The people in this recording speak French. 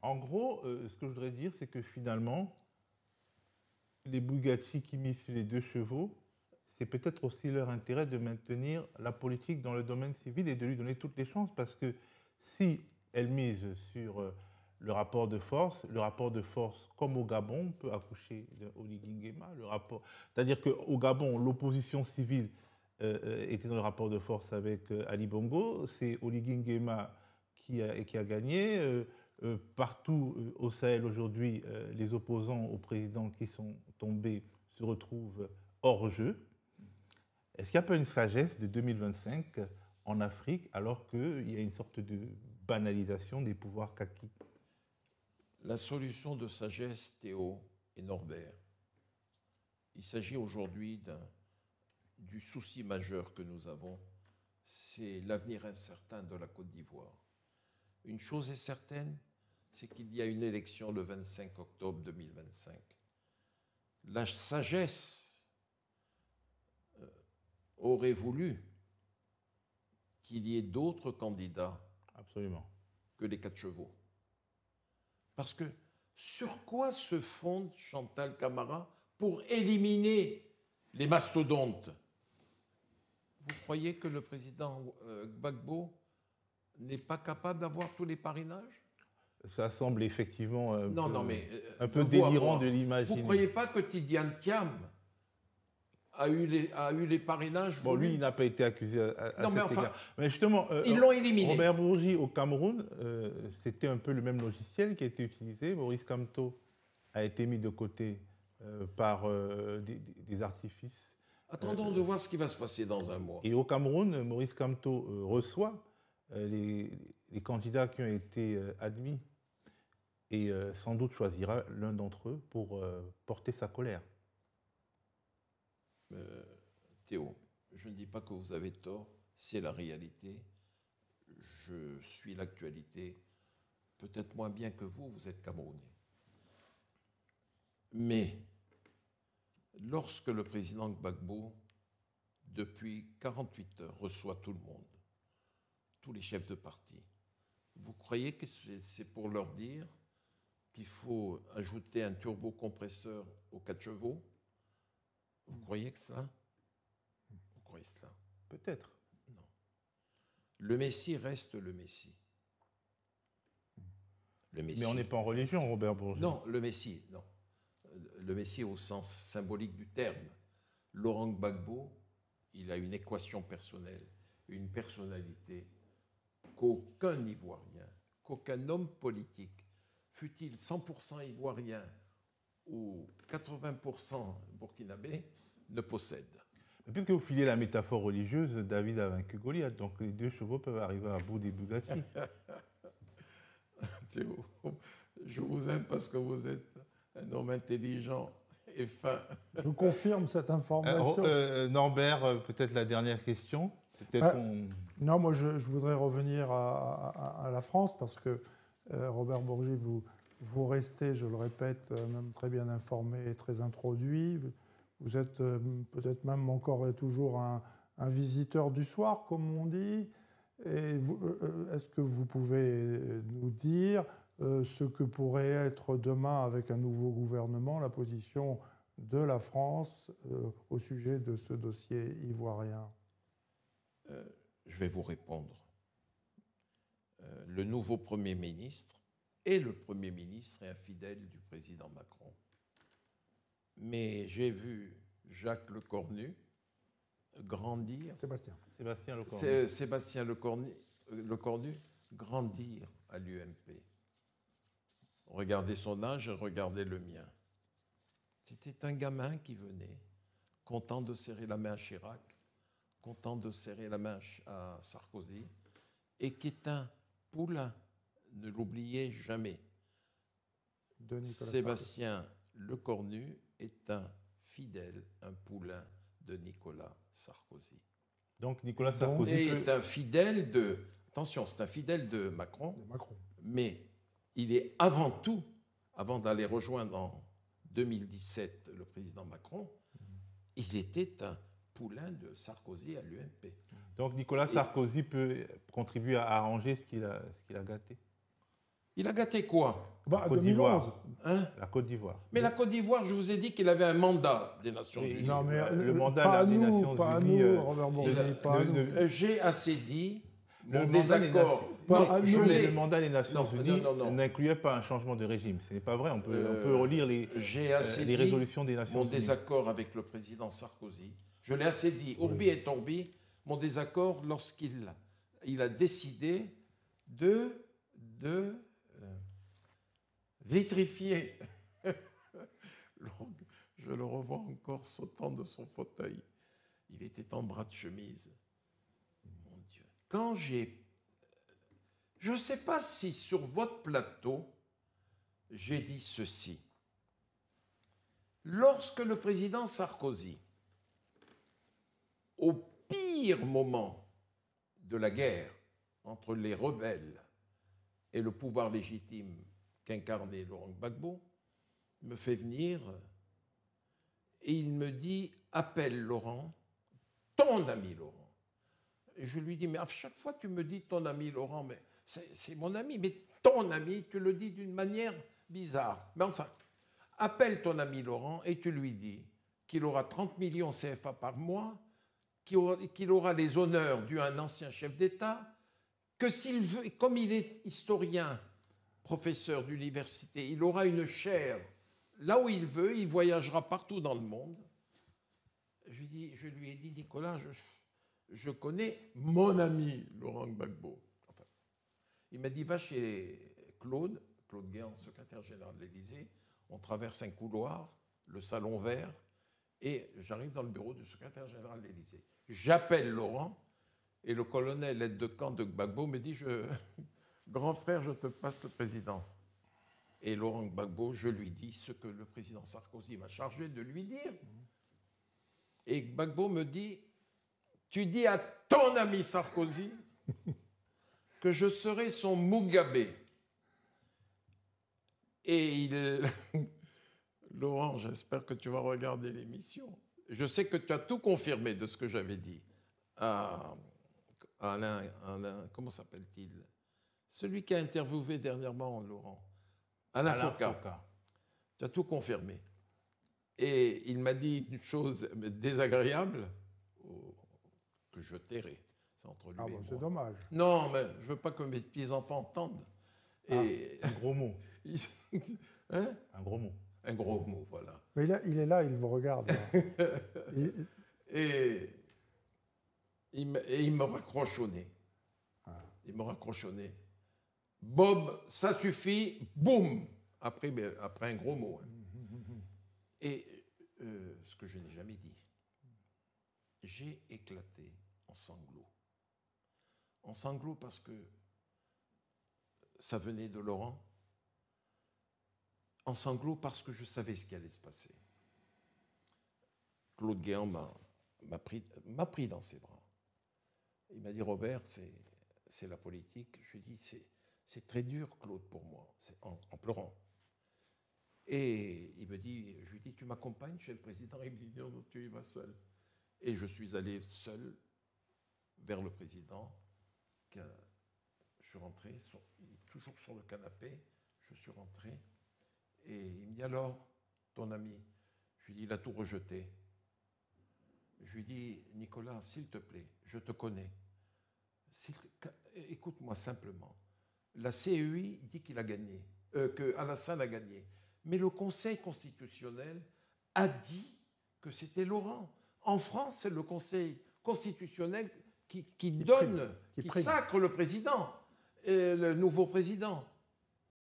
En gros, ce que je voudrais dire, c'est que finalement, les Bugatti qui misent sur les deux chevaux, c'est peut-être aussi leur intérêt de maintenir la politique dans le domaine civil et de lui donner toutes les chances, parce que si elle mise sur le rapport de force, comme au Gabon, peut accoucher d'Oligui Nguema. C'est-à-dire qu'au Gabon, l'opposition civile était dans le rapport de force avec Ali Bongo. C'est Oligui Nguema qui a gagné. Partout au Sahel aujourd'hui, les opposants au président qui sont tombés se retrouvent hors jeu. Est-ce qu'il n'y a pas une sagesse de 2025 en Afrique alors qu'il y a une sorte de banalisation des pouvoirs kaki? La solution de sagesse, Théo et Norbert, il s'agit aujourd'hui du souci majeur que nous avons, c'est l'avenir incertain de la Côte d'Ivoire. Une chose est certaine, c'est qu'il y a une élection le 25 octobre 2025. La sagesse aurait voulu qu'il y ait d'autres candidats Absolument. que les 4 chevaux. Parce que sur quoi se fonde Chantal Camara pour éliminer les mastodontes? Vous croyez que le président Gbagbo n'est pas capable d'avoir tous les parrainages? Ça semble effectivement un peu de délirant de l'imaginer. Vous ne croyez pas que Tidiane Thiam a eu les parrainages Bon, voulus? lui, il n'a pas été accusé à Non, mais cet enfin, égard. Mais justement, ils l'ont éliminé. Robert Bourgi au Cameroun, c'était un peu le même logiciel qui a été utilisé. Maurice Kamto a été mis de côté par des artifices. Attendons de voir ce qui va se passer dans un mois. Et au Cameroun, Maurice Kamto reçoit les candidats qui ont été admis et sans doute choisira l'un d'entre eux pour porter sa colère. Théo, je ne dis pas que vous avez tort, c'est la réalité. Je suis l'actualité, peut-être moins bien que vous, vous êtes Camerounais. Mais lorsque le président Gbagbo, depuis 48 heures, reçoit tout le monde, tous les chefs de parti, vous croyez que c'est pour leur dire qu'il faut ajouter un turbocompresseur aux 4 chevaux? Vous croyez que ça? Vous croyez cela? Peut-être. Non. Le Messie reste le Messie. Mais on n'est pas en religion, Robert Bourgi. Non, le Messie, non. Le Messie au sens symbolique du terme. Laurent Gbagbo, il a une équation personnelle, une personnalité qu'aucun Ivoirien, qu'aucun homme politique, fût-il 100% ivoirien ou 80% burkinabé, ne possède. Puisque vous filez la métaphore religieuse, David a vaincu Goliath, donc les 2 chevaux peuvent arriver à bout des Bugatti. Théo, je vous aime parce que vous êtes un homme intelligent et fin. Je confirme cette information. Norbert, peut-être la dernière question. Non, moi je voudrais revenir à la France parce que Robert Bourgi, vous restez, je le répète, même très bien informé et très introduit. Vous êtes peut-être même encore et toujours un visiteur du soir, comme on dit. Est-ce que vous pouvez nous dire ce que pourrait être demain, avec un nouveau gouvernement, la position de la France au sujet de ce dossier ivoirien? Je vais vous répondre. Le nouveau Premier ministre et le Premier ministre est un fidèle du président Macron. Mais j'ai vu Jacques Lecornu grandir. Sébastien Lecornu. Sébastien Lecornu grandir à l'UMP. Regardez son âge, regardez le mien. C'était un gamin qui venait, content de serrer la main à Chirac, content de serrer la main à Sarkozy, et qui est un poulain, ne l'oubliez jamais. Sébastien Lecornu est un fidèle, un poulain de Nicolas Sarkozy. Donc Nicolas Sarkozy est un fidèle de... Attention, c'est un fidèle de Macron, mais il est avant tout, avant d'aller rejoindre en 2017 le président Macron, il était un poulain de Sarkozy à l'UMP. Donc Nicolas Sarkozy peut contribuer à arranger ce qu'il a gâté. Il a gâté quoi? Bah, Côte 2011. d'Ivoire. Hein? La Côte d'Ivoire. Mais la Côte d'Ivoire, je vous ai dit qu'il avait un mandat des Nations Oui, Unies. Non, mais le mandat pas à des nous, Nations pas à Unies, nous, Robert Bourget, pas à nous. J'ai assez dit mon Le mandat désaccord. Pas Non, à je nous. l'ai- Le mandat des Nations Non, Unies non. n'incluait pas un changement de régime. Ce n'est pas vrai. On peut relire J'ai assez les dit résolutions des Nations mon Unies. désaccord avec le président Sarkozy. Je l'ai assez dit, Urbi et Orbi, mon désaccord lorsqu'il a décidé de vitrifier. Je le revois encore sautant de son fauteuil. Il était en bras de chemise. Mon Dieu. Quand je ne sais pas si sur votre plateau, j'ai dit ceci. Lorsque le président Sarkozy, au pire moment de la guerre entre les rebelles et le pouvoir légitime qu'incarnait Laurent Gbagbo, me fait venir et il me dit « Appelle Laurent, ton ami Laurent ». Et je lui dis « Mais à chaque fois tu me dis ton ami Laurent, mais c'est mon ami, mais ton ami, tu le dis d'une manière bizarre. Mais enfin, appelle ton ami Laurent et tu lui dis qu'il aura 30 millions CFA par mois, qu'il aura les honneurs dus à un ancien chef d'État, que s'il veut, comme il est historien, professeur d'université, il aura une chaire là où il veut, il voyagera partout dans le monde. Je lui ai dit, Nicolas, je connais mon ami Laurent Gbagbo. Enfin, il m'a dit, va chez Claude Guéant, secrétaire général de l'Élysée, on traverse un couloir, le salon vert, et j'arrive dans le bureau du secrétaire général de l'Élysée. J'appelle Laurent, et le colonel aide de camp de Gbagbo me dit, grand frère, je te passe le président. Et Laurent Gbagbo, je lui dis ce que le président Sarkozy m'a chargé de lui dire. Et Gbagbo me dit, tu dis à ton ami Sarkozy que je serai son Mugabe. Et Laurent, j'espère que tu vas regarder l'émission. Je sais que tu as tout confirmé de ce que j'avais dit à Alain, comment s'appelle-t-il? Celui qui a interviewé dernièrement Laurent. Alain Fourcade. Tu as tout confirmé. Et il m'a dit une chose désagréable que je tairai. C'est entre lui et moi. C'est dommage. Non, mais je ne veux pas que mes petits-enfants entendent. Et un gros mot. Hein? Un gros mot. Un gros mot, voilà. Mais il est là, il vous regarde. Et il me raccroche au nez. Il me raccroche au nez. Bob, ça suffit, boum, après un gros mot. Et ce que je n'ai jamais dit, j'ai éclaté en sanglots. En sanglots parce que ça venait de Laurent. En sanglots parce que je savais ce qui allait se passer. Claude Guéant m'a pris dans ses bras. Il m'a dit, Robert, c'est la politique. Je lui ai dit, c'est très dur, Claude, pour moi, en pleurant. Et il me dit, je lui dis, tu m'accompagnes chez le président? Il me dit, non, tu y vas seul. Et je suis allé seul vers le président. Je suis rentré, il est toujours sur le canapé. Je suis rentré. Et il me dit, alors, ton ami? Je lui dis, il a tout rejeté. Je lui dis, Nicolas, s'il te plaît, je te connais. Écoute-moi simplement. La CEI dit qu'il a gagné, que Alassane a gagné. Mais le Conseil constitutionnel a dit que c'était Laurent. En France, c'est le Conseil constitutionnel qui sacre le président, le nouveau président.